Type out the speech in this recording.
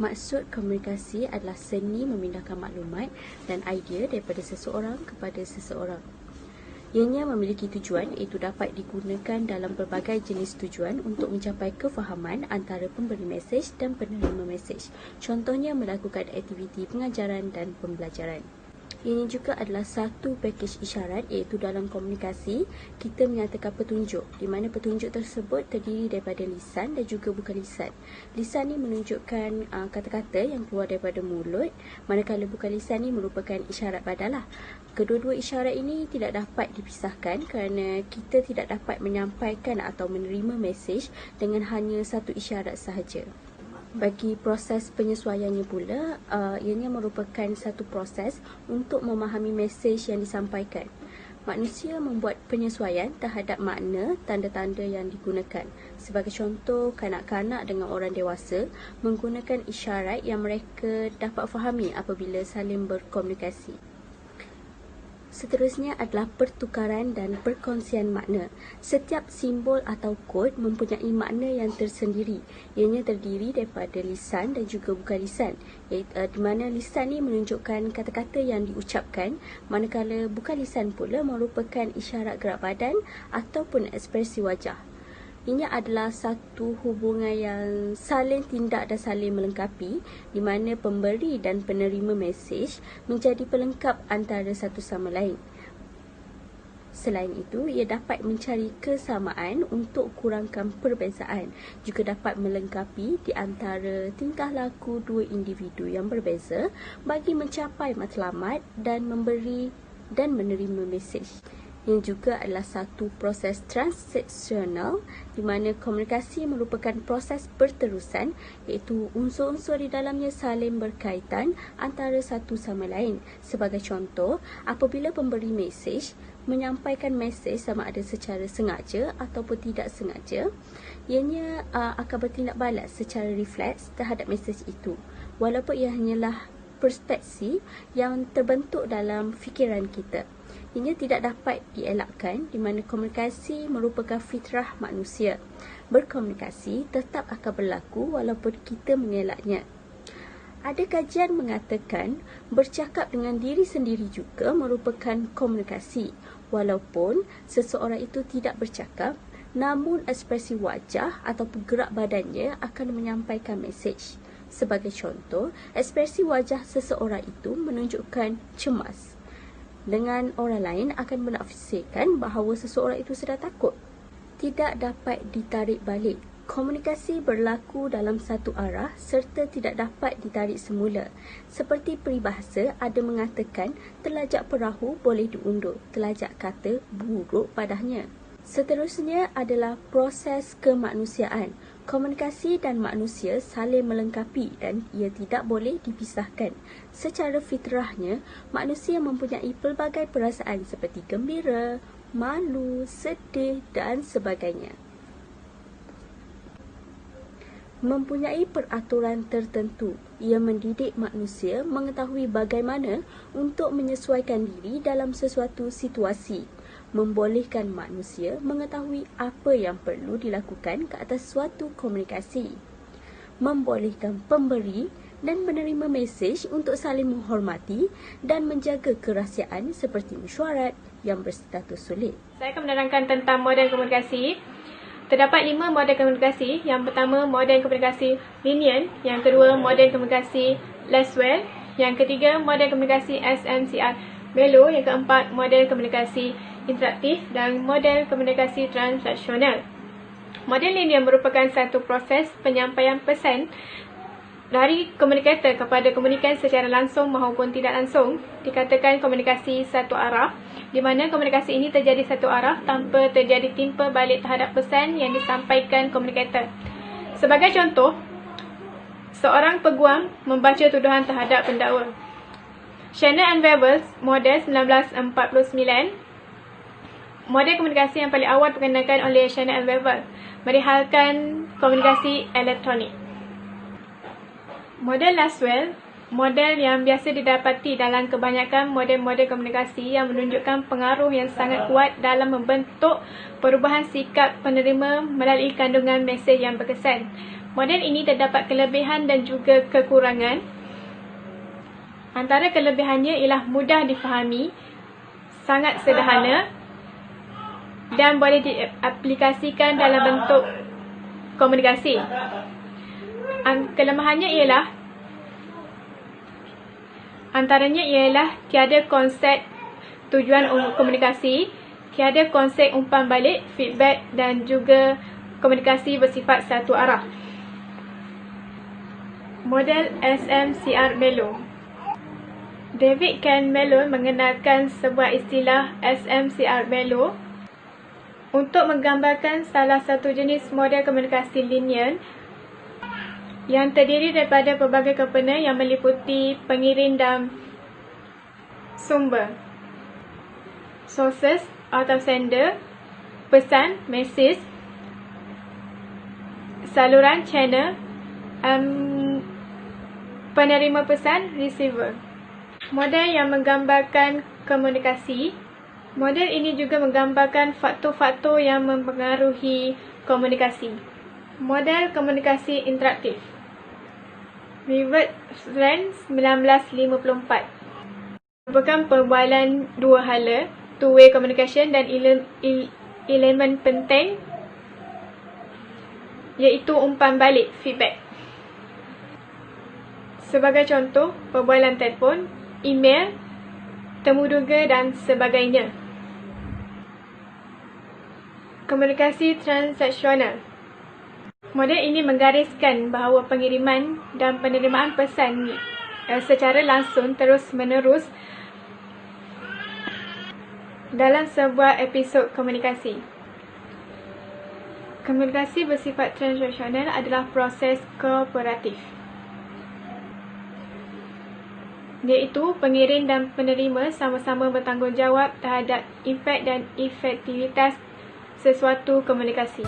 Maksud komunikasi adalah seni memindahkan maklumat dan idea daripada seseorang kepada seseorang. Ianya memiliki tujuan iaitu dapat digunakan dalam pelbagai jenis tujuan untuk mencapai kefahaman antara pemberi mesej dan penerima mesej. Contohnya melakukan aktiviti pengajaran dan pembelajaran. Ini juga adalah satu pakej isyarat iaitu dalam komunikasi kita menyatakan petunjuk di mana petunjuk tersebut terdiri daripada lisan dan juga bukan lisan. Lisan ni menunjukkan kata-kata yang keluar daripada mulut, manakala bukan lisan ni merupakan isyarat badalah. Kedua-dua isyarat ini tidak dapat dipisahkan kerana kita tidak dapat menyampaikan atau menerima mesej dengan hanya satu isyarat sahaja. Bagi proses penyesuaiannya pula, ianya merupakan satu proses untuk memahami mesej yang disampaikan. Manusia membuat penyesuaian terhadap makna tanda-tanda yang digunakan. Sebagai contoh, kanak-kanak dengan orang dewasa menggunakan isyarat yang mereka dapat fahami apabila saling berkomunikasi. Seterusnya adalah pertukaran dan perkongsian makna. Setiap simbol atau kod mempunyai makna yang tersendiri. Ianya terdiri daripada lisan dan juga bukan lisan. Di mana lisan ni menunjukkan kata-kata yang diucapkan, manakala bukan lisan pula merupakan isyarat gerak badan ataupun ekspresi wajah. Ini adalah satu hubungan yang saling tindak dan saling melengkapi di mana pemberi dan penerima mesej menjadi pelengkap antara satu sama lain. Selain itu, ia dapat mencari kesamaan untuk kurangkan perbezaan, juga dapat melengkapi di antara tingkah laku dua individu yang berbeza bagi mencapai matlamat dan memberi dan menerima mesej. Yang juga adalah satu proses transaksional di mana komunikasi merupakan proses berterusan iaitu unsur-unsur di dalamnya saling berkaitan antara satu sama lain. Sebagai contoh, apabila pemberi mesej menyampaikan mesej sama ada secara sengaja ataupun tidak sengaja, ianya akan bertindak balas secara refleks terhadap mesej itu. Walaupun ia hanyalah perspektif yang terbentuk dalam fikiran kita. Ianya tidak dapat dielakkan di mana komunikasi merupakan fitrah manusia. Berkomunikasi tetap akan berlaku walaupun kita mengelaknya. Ada kajian mengatakan bercakap dengan diri sendiri juga merupakan komunikasi. Walaupun seseorang itu tidak bercakap, namun ekspresi wajah ataupun gerak badannya akan menyampaikan mesej. Sebagai contoh, ekspresi wajah seseorang itu menunjukkan cemas. Dengan orang lain akan menafsirkan bahawa seseorang itu sedang takut. Tidak dapat ditarik balik. Komunikasi berlaku dalam satu arah serta tidak dapat ditarik semula. Seperti peribahasa ada mengatakan telajak perahu boleh diundur, telajak kata buruk padanya. Seterusnya adalah proses kemanusiaan. Komunikasi dan manusia saling melengkapi dan ia tidak boleh dipisahkan. Secara fitrahnya, manusia mempunyai pelbagai perasaan seperti gembira, malu, sedih dan sebagainya. Mempunyai peraturan tertentu. Ia mendidik manusia mengetahui bagaimana untuk menyesuaikan diri dalam sesuatu situasi. Membolehkan manusia mengetahui apa yang perlu dilakukan ke atas suatu komunikasi. Membolehkan pemberi dan penerima mesej untuk saling menghormati dan menjaga kerahsiaan seperti mesyuarat yang berstatus sulit. Saya akan menerangkan tentang model komunikasi. Terdapat 5 model komunikasi. Yang pertama, model komunikasi linear. Yang kedua, model komunikasi Laswell. Yang ketiga, model komunikasi SNCR Melo. Yang keempat, model komunikasi interaktif dan model komunikasi transaksional. Model linear merupakan satu proses penyampaian pesan dari komunikator kepada komunikan secara langsung maupun tidak langsung. Dikatakan komunikasi satu arah, di mana komunikasi ini terjadi satu arah tanpa terjadi timpa balik terhadap pesan yang disampaikan komunikator. Sebagai contoh, seorang peguam membaca tuduhan terhadap pendakwa. Shannon and Webber, model 1949. Model komunikasi yang paling awal perkenalkan oleh Shannon and Webber, merihalkan komunikasi elektronik. Model Laswell, model yang biasa didapati dalam kebanyakan model-model komunikasi yang menunjukkan pengaruh yang sangat kuat dalam membentuk perubahan sikap penerima melalui kandungan mesej yang berkesan. Model ini terdapat kelebihan dan juga kekurangan. Antara kelebihannya ialah mudah difahami, sangat sederhana dan boleh diaplikasikan dalam bentuk komunikasi. Kelemahannya ialah antaranya ialah tiada konsep tujuan komunikasi, tiada konsep umpan balik, feedback dan juga komunikasi bersifat satu arah. Model SMCR Mellon. David Ken Mellon mengenalkan sebuah istilah SMCR Mellon untuk menggambarkan salah satu jenis model komunikasi linear yang terdiri daripada pelbagai komponen yang meliputi pengirim dan sumber, sources atau sender, pesan, message, saluran, channel, penerima pesan, receiver. Model yang menggambarkan komunikasi. Model ini juga menggambarkan faktor-faktor yang mempengaruhi komunikasi. Model komunikasi interaktif. Rivers Rand 1954 merupakan perbualan dua hala, two-way communication dan elemen penting iaitu umpan balik, feedback. Sebagai contoh, perbualan telefon, email, temu duga dan sebagainya. Komunikasi transaksional. Model ini menggariskan bahawa pengiriman dan penerimaan pesan secara langsung terus-menerus dalam sebuah episod komunikasi. Komunikasi bersifat transaksional adalah proses kooperatif, iaitu pengirim dan penerima sama-sama bertanggungjawab terhadap impak dan efektivitas sesuatu komunikasi.